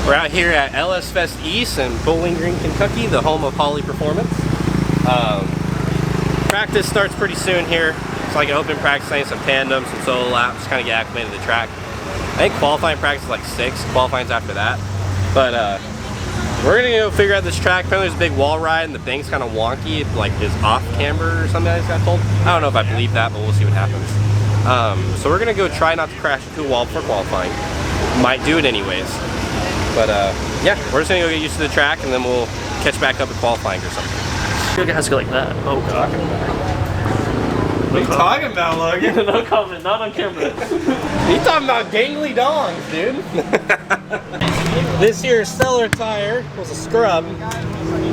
We're out here at LS Fest East in Bowling Green, Kentucky, the home of Holley Performance. Practice starts pretty soon here. It's like an open practice lane, some tandems, some solo laps, kind of get acclimated to the track. I think qualifying practice is like 6, qualifying's after that. But we're gonna go figure out this track. Apparently there's a big wall ride and the bank's kind of wonky. It like is off camber or something I just got told. I don't know if I believe that, but we'll see what happens. So we're gonna go try not to crash into a wall before qualifying. Might do it anyways. But yeah, we're just gonna go get used to the track and then we'll catch back up at qualifying or something. You guys go like that. Oh god. What are you talking about, Logan? No comment, not on camera. You talking about gangly dongs, dude? This here Stellar tire was a scrub.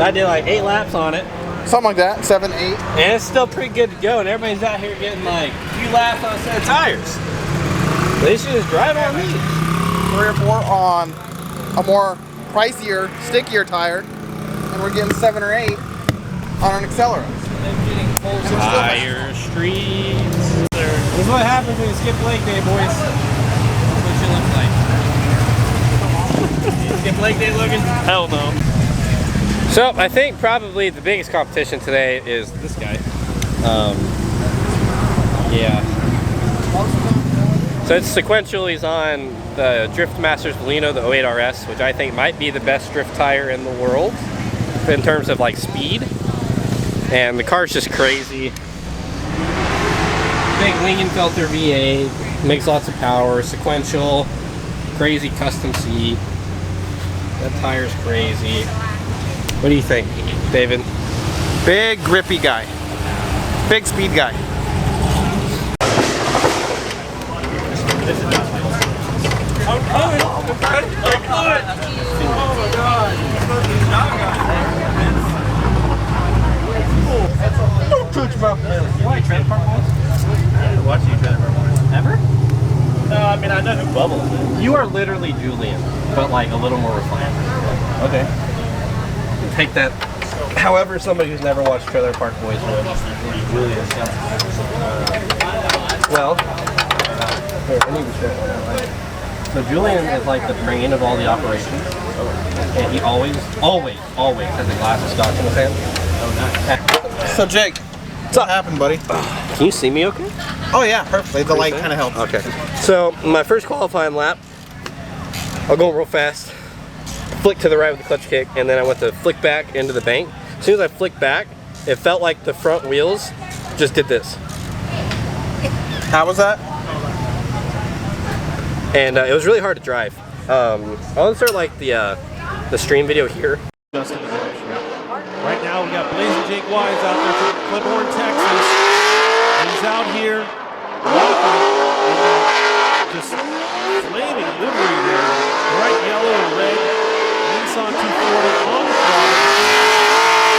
I did like 8 laps on it. Something like that, 7, 8. And it's still pretty good to go, and everybody's out here getting like a few laps on a set of tires. They should just drive on these. 3 or 4 on a more pricier, stickier tire, and we're getting 7 or 8 on an accelerator. Tire streets. This is what happens when you skip leg day, boys. That's what you look like. You skip leg day, Logan? Hell no. So I think probably the biggest competition today is this guy. Yeah. So it's sequential. He's on the Drift Masters Volino, the 08 RS, which I think might be the best drift tire in the world in terms of like speed. And the car's just crazy. Big Lingenfelter V8, makes lots of power, sequential, crazy custom seat. That tire's crazy. What do you think, David? Big, grippy guy. Big speed guy. Don't touch my belly. You like Trailer Park Boys? I watch you Trailer Park Boys. Never? No, I mean I know who Bubbles is. You are literally Julian, but like a little more refined. Okay. Take that. However, somebody who's never watched Trailer Park Boys would. Julius, yeah. Well, here, I need to show you. So Julian is like the brain of all the operations, and he always has a glass of scotch in his hand. Oh, nice. So Jake, what's happened, buddy? Can you see me okay? Oh yeah, perfectly. The light kind of helps. Okay. So my first qualifying lap, I'll go real fast, flick to the right with the clutch kick, and then I went to flick back into the bank. As soon as I flicked back, it felt like the front wheels just did this. How was that? And it was really hard to drive. I'll insert like the stream video here. Right now we got Blazing Jake Wise out there from Clipboard, Texas. He's out here walking in just flaming livery there. Bright yellow and red. Nissan 240 on the front.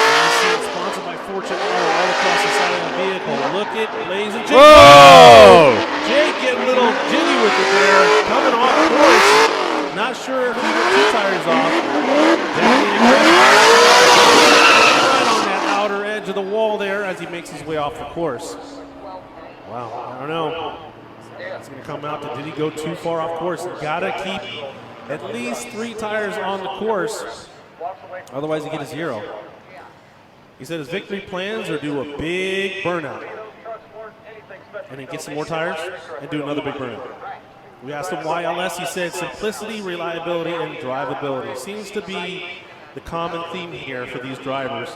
And you see it sponsored by Fortune Auto all across the side of the vehicle. Look at Blazing Jake. Whoa! Jake getting a little jiggy with it there. Coming off course. Not sure if he got 2 tires off. Right on that outer edge of the wall there as he makes his way off the course. Wow, I don't know. It's going to come out to, did he go too far off course? Got to keep at least 3 tires on the course. Otherwise, he get a 0. He said his victory plans are do a big burnout. And then get some more tires and do another big burnout. We asked him why LS. He said simplicity, reliability, and drivability. Seems to be the common theme here for these drivers.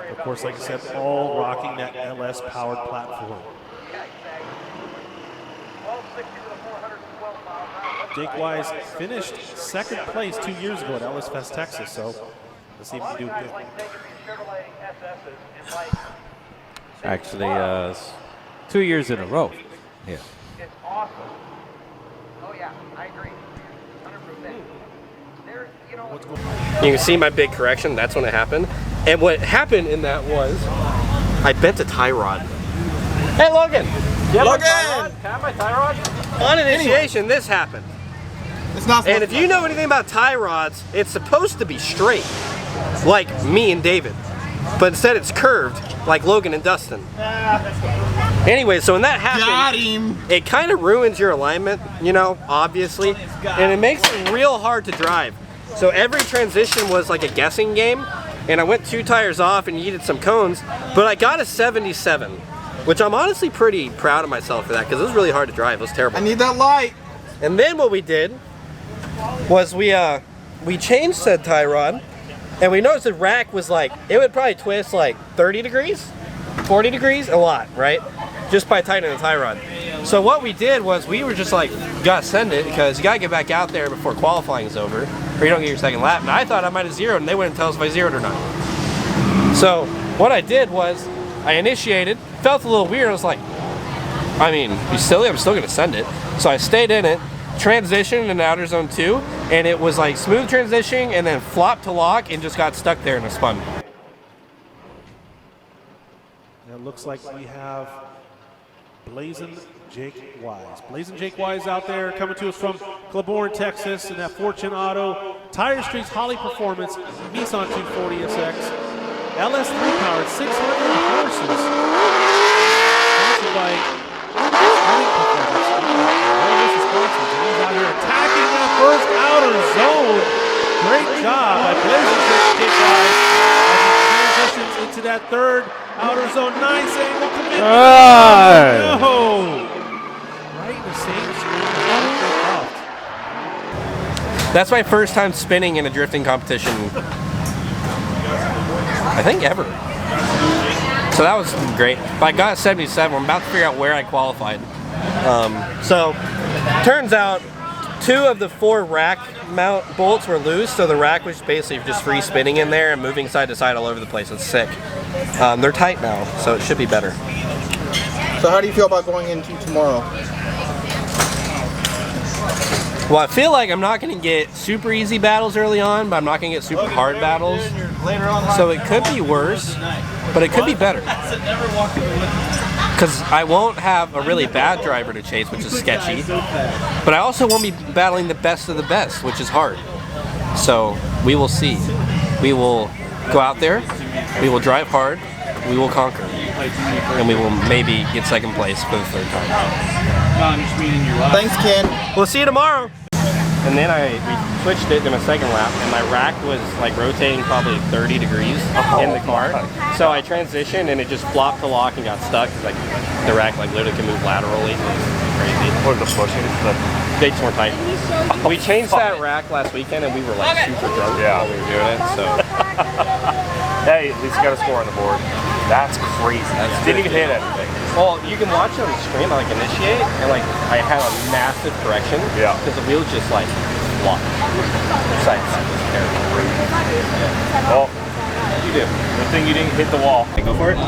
Of course, like I said, all rocking that LS powered platform. Jake Wise finished 2nd place 2 years ago at LS Fest, Texas. So let's see if he can do it good. Actually, 2 years in a row. Yeah. It's awesome. Oh yeah, I agree. 100%. There, you know. You can see my big correction. That's when it happened. And what happened in that was I bent a tie rod. Hey, Logan. You have Logan! my tie rod? Can I have my tie rod? On initiation, this happened. It's not. And if you know anything about tie rods, it's supposed to be straight, like me and David. But instead it's curved, like Logan and Dustin. Anyway, so when that happens, it kind of ruins your alignment, you know, obviously. And it makes it real hard to drive. So every transition was like a guessing game, and I went 2 tires off and needed some cones, but I got a 77, which I'm honestly pretty proud of myself for that, because it was really hard to drive. It was terrible. I need that light. And then what we did was we changed said tie rod, and we noticed the rack was like, it would probably twist like 30 degrees, 40 degrees, a lot, right? Just by tightening the tie rod. So what we did was we were just like, gotta send it, because you gotta get back out there before qualifying is over, or you don't get your second lap. And I thought I might have zeroed, and they wouldn't tell us if I zeroed or not. So what I did was, I initiated, felt a little weird, I was like, I mean, I'm still gonna send it. So I stayed in it, transitioned in outer zone 2, and it was like smooth transitioning, and then flopped to lock and just got stuck there and it spun. It looks like we have Blazin' Jake Wise. Blazin' Jake Wise out there coming to us from Claiborne, Texas, in that Fortune Auto, Tire Streets Holley Performance, Nissan 240 SX, LS3 powered, 600 horses. Sponsored by Smeding Performance. Kareless is sponsored, and he's out here attacking that first outer zone. Great job by Blazin' Jake Wise as he transitions into that third outer zone. Nice angle commitment. Oh, no. Right in the same screen. That's my first time spinning in a drifting competition, I think ever. So that was great. But I got a 77. I'm about to figure out where I qualified. So turns out 2 of the 4 rack mount bolts were loose, so the rack was basically just free spinning in there and moving side to side all over the place. It's sick. They're tight now, so it should be better. So how do you feel about going into tomorrow? Well, I feel like I'm not going to get super easy battles early on, but I'm not going to get super hard battles. So it could be worse, but it could be better. Because I won't have a really bad driver to chase, which is sketchy. But I also won't be battling the best of the best, which is hard. So we will see. We will go out there, we will drive hard, we will conquer. And we will maybe get second place for the 3rd time. Thanks, Ken. We'll see you tomorrow. And then we switched it in a second lap, and my rack was like rotating probably 30 degrees in the car. So I transitioned, and it just flopped to lock and got stuck. Like the rack like literally can move laterally. It was crazy. What are the pushing? They just weren't tight. We changed that rack last weekend, and we were like super drunk while we were doing it. So Hey, at least you got a score on the board. That's crazy. Didn't even hit anything. well, you can watch it on the screen. I like initiate, and like I had a massive correction. Yeah. Because the wheels just like flopped. Well, You do. good thing you didn't hit the wall. Go for it.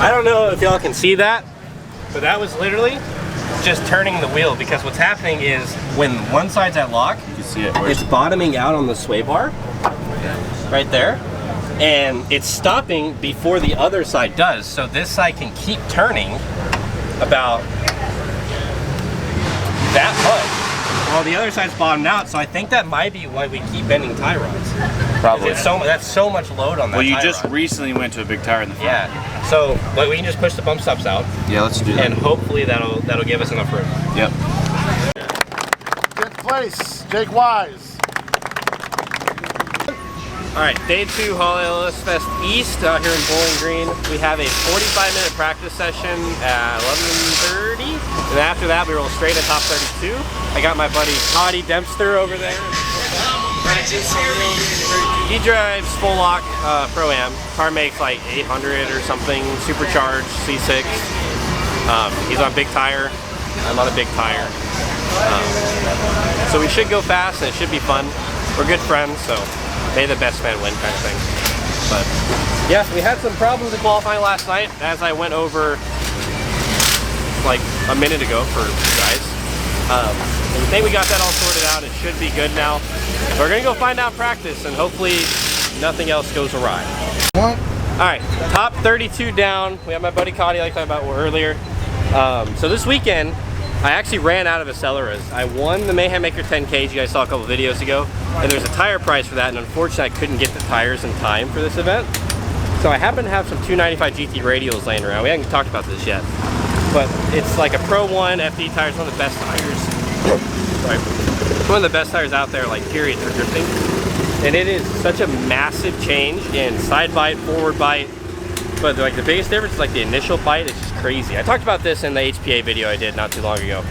I don't know if y'all can see that, but that was literally just turning the wheel, because what's happening is when one side's at lock, You can see it. it's bottoming out on the sway bar right there, and it's stopping before the other side does, so this side can keep turning about that much while the other side's bottomed out. So I think that might be why we keep bending tie rods. Probably. That's so much load on that. Well, you tie just rod. recently went to a big tire in the front. Yeah. So but we can just push the bump stops out, Yeah, let's do that. and hopefully that'll give us enough room. Yep. Fifth place, Jake Wise. All right, day 2 Kareless Fest East out here in Bowling Green. We have a 45-minute practice session at 11:30, and after that we roll straight at top 32. I got my buddy Cody Dempster over there. He drives full lock Pro-Am. Car makes like 800 or something, supercharged C6. He's on big tire. I'm on a big tire. So we should go fast and it should be fun. We're good friends, so may the best man win kind of thing. But yeah, we had some problems in qualifying last night, as I went over like a minute ago for you guys. I think we got that all sorted out. It should be good now. So we're gonna go find out practice, and hopefully nothing else goes awry. What? All right, top 32 down. We have my buddy Cody, like I talked about earlier. So this weekend, I actually ran out of Acceleras. I won the Mayhem Maker 10Ks, you guys saw a couple videos ago, and there's a tire prize for that, and unfortunately I couldn't get the tires in time for this event. So I happen to have some 295 GT radials laying around. We haven't talked about this yet, but it's like a Pro 1 FD tires, one of the best tires. Sorry. One of the best tires out there, like period, for drifting. And it is such a massive change in side bite, forward bite. But like the biggest difference is like the initial bite. It's just crazy. I talked about this in the HPA video I did not too long ago.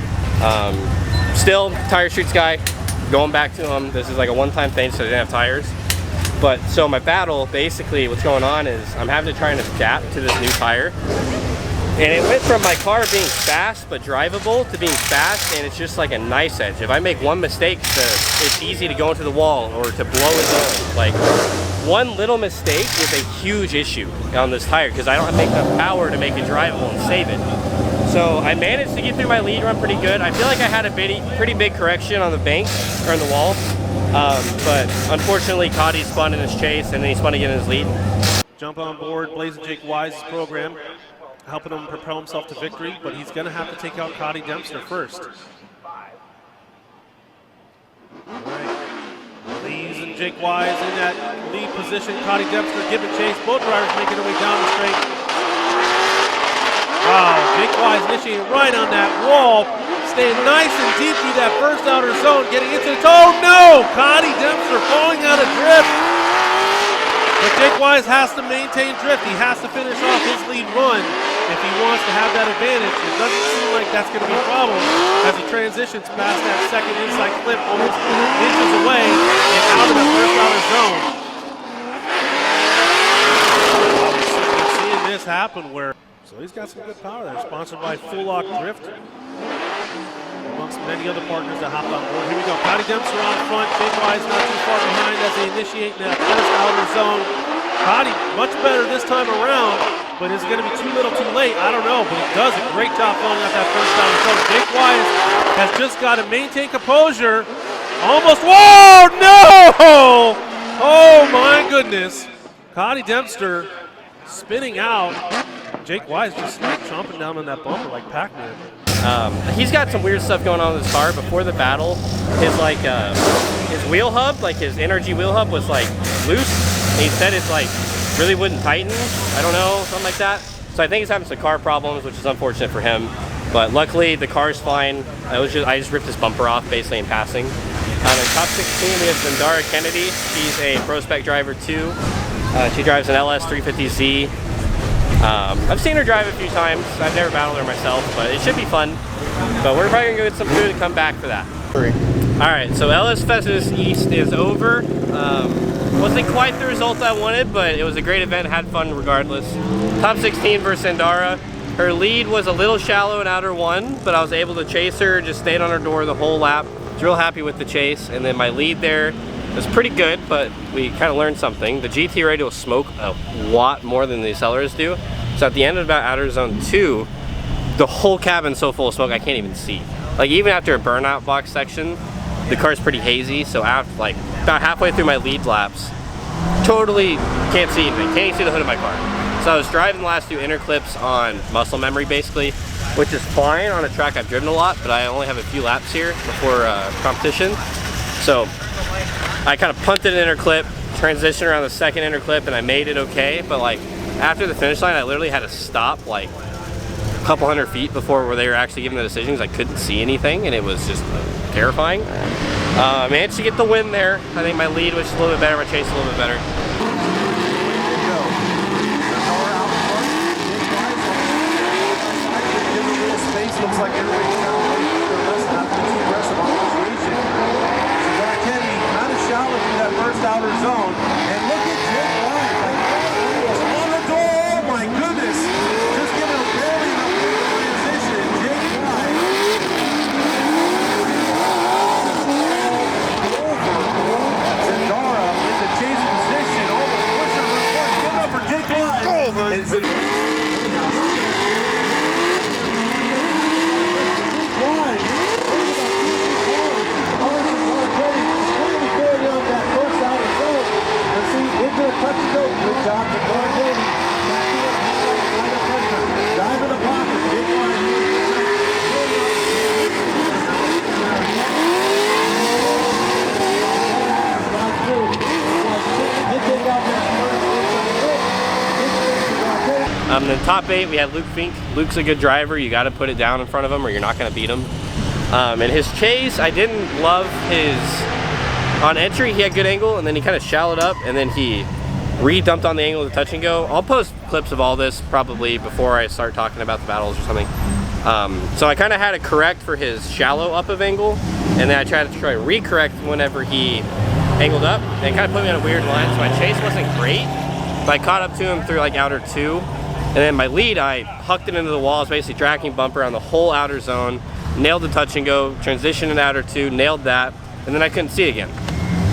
Still, tire streets guy. Going back to him. This is like a one-time thing, so I didn't have tires. But so my battle, basically, what's going on is I'm having to try and adapt to this new tire. And it went from my car being fast but drivable to being fast, and it's just like a nice edge. If I make one mistake, it's easy to go into the wall or to blow it up. Like one little mistake is a huge issue on this tire because I don't make enough power to make it drivable and save it. So I managed to get through my lead run pretty good. I feel like I had a pretty big correction on the bank or on the wall, but unfortunately, Cotty spun in his chase and then he spun again in his lead. Jump on board Blazing Jake Wise's program, helping him propel himself to victory, but he's going to have to take out Cotty Dempster first. All right. Lees and Jake Wise in that lead position. Cotty Dempster giving chase. Both drivers making their way down the straight. Wow, Jake Wise initiating right on that wall, staying nice and deep through that first outer zone, getting into the toe. No! Cotty Dempster falling out of drift. But Jake Wise has to maintain drift. He has to finish off his lead run if he wants to have that advantage. It doesn't seem like that's going to be a problem as he transitions past that second inside clip, almost inches away and out of the first outer zone. We're seeing this happen where, so he's got some good power there. Sponsored by Full Lock Drift, amongst many other partners that hopped on board. Here we go. Cotty Dempster on front. Jake Wise not too far behind as they initiate that first outer zone. Cotty much better this time around, but is it going to be too little too late? I don't know, but he does a great job filling out that first outer zone. Jake Wise has just got to maintain composure. Almost. Whoa! No! Oh my goodness. Cotty Dempster spinning out. Jake Wise just like chomping down on that bumper like Pac-Man. He's got some weird stuff going on with his car. Before the battle, his like his wheel hub, like his energy wheel hub, was like loose. And he said it's like really wouldn't tighten. I don't know, something like that. So I think he's having some car problems, which is unfortunate for him. But luckily the car's fine. I just ripped his bumper off basically in passing. In top 16 we have Zendara Kennedy. She's a pro spec driver too. She drives an LS 350Z. I've seen her drive a few times. I've never battled her myself, but it should be fun. But we're probably gonna go get some food and come back for that. Alright, so LS Festus East is over. Wasn't quite the result I wanted, but it was a great event, had fun regardless. Top 16 versus Zendara. Her lead was a little shallow in outer one, but I was able to chase her, just stayed on her door the whole lap. I was real happy with the chase, and then my lead there was pretty good, but we kind of learned something. The GT radial smoke a lot more than the accelerators do. So at the end of about outer zone 2, the whole cabin's so full of smoke I can't even see. Like even after a burnout box section, the car's pretty hazy, so after, like about halfway through my lead laps, totally can't see anything. Can't even see the hood of my car. So I was driving the last 2 inner clips on muscle memory basically, which is fine on a track I've driven a lot, but I only have a few laps here before competition. So I kind of punted an inner clip, transitioned around the second inner clip, and I made it okay. But like after the finish line, I literally had to stop like a couple hundred feet before where they were actually giving the decisions. I couldn't see anything, and it was just terrifying. I managed to get the win there. I think my lead was just a little bit better, my chase a little bit better. Looks like everybody's kind of waiting for the rest, not too aggressive on this region. Zendara Kennedy kind of shallow through that first outer zone. And look at Jake Wise, like on the door, oh my goodness. Just giving a barely transition. Jake Wise. Over Zendara in the chase position, almost pushing her front. Give up for Jake Wise. Good job to dive in the pocket. In the top 8 we had Luke Fink. Luke's a good driver. You got to put it down in front of him or you're not going to beat him. And his chase, I didn't love his, on entry he had good angle, and then he kind of shallowed up, and then he re-dumped on the angle of the touch and go. I'll post clips of all this probably before I start talking about the battles or something. So I kind of had to correct for his shallow up of angle, and then I tried to re-correct whenever he angled up, and it kind of put me on a weird line, so my chase wasn't great, but I caught up to him through like outer 2, and then my lead, I hucked it into the walls, basically tracking bumper on the whole outer zone, nailed the touch and go, transition in outer 2, nailed that, and then I couldn't see again.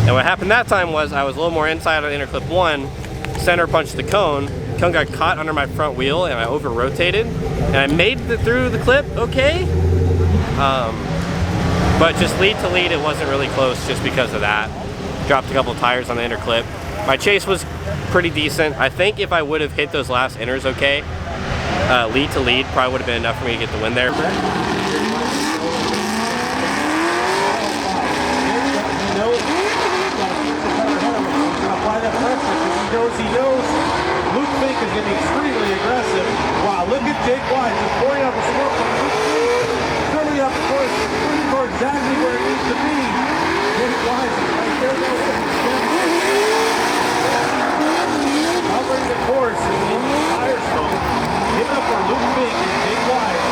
And what happened that time was I was a little more inside on inner clip 1, center punched the cone got caught under my front wheel, and I over rotated, and I made it through the clip okay, but just lead to lead it wasn't really close just because of that. Dropped a couple of tires on the inner clip. My chase was pretty decent. I think if I would have hit those last inners okay, lead to lead probably would have been enough for me to get the win there. He knows Luke Fink is getting extremely aggressive. Wow, look at Jake Wise just pouring out the smoke from Luke Fink, filling up the course for exactly where it needs to be. Jake Wise is right there. Covering the course in the tire smoke. Give it up for Luke Fink and Jake Wise.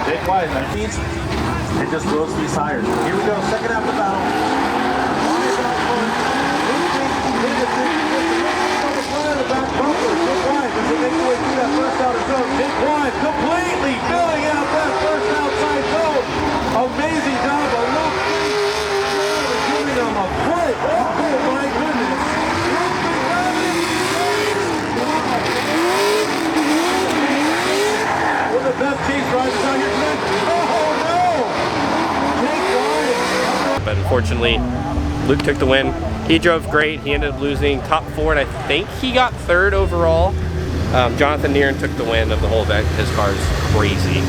Jake Wise, that means it just roasts these tires. Here we go, second half of the battle. Wise out front. Luke Fink hit the back bumper. Jake Wise as they make their way through that first outer zone. Jake Wise completely filling out that first outside zone. Amazing job by Luke Fink. Giving them a break. Oh my goodness. Luke Fink got it. One of the best chase drivers out here tonight. Oh no. Jake Wise. But unfortunately, Luke took the win. He drove great. He ended up losing top 4, and I think he got 3rd overall. Jonathan Neeren took the win of the whole event. His car is crazy.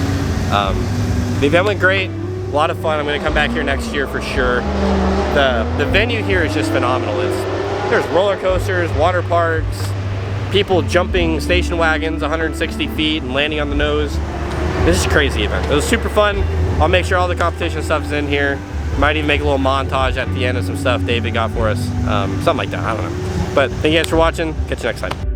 The event went great. A lot of fun. I'm going to come back here next year for sure. The venue here is just phenomenal. There's roller coasters, water parks, people jumping station wagons 160 feet and landing on the nose. This is a crazy event. It was super fun. I'll make sure all the competition stuff is in here. Might even make a little montage at the end of some stuff David got for us. Something like that, I don't know. But thank you guys for watching. Catch you next time.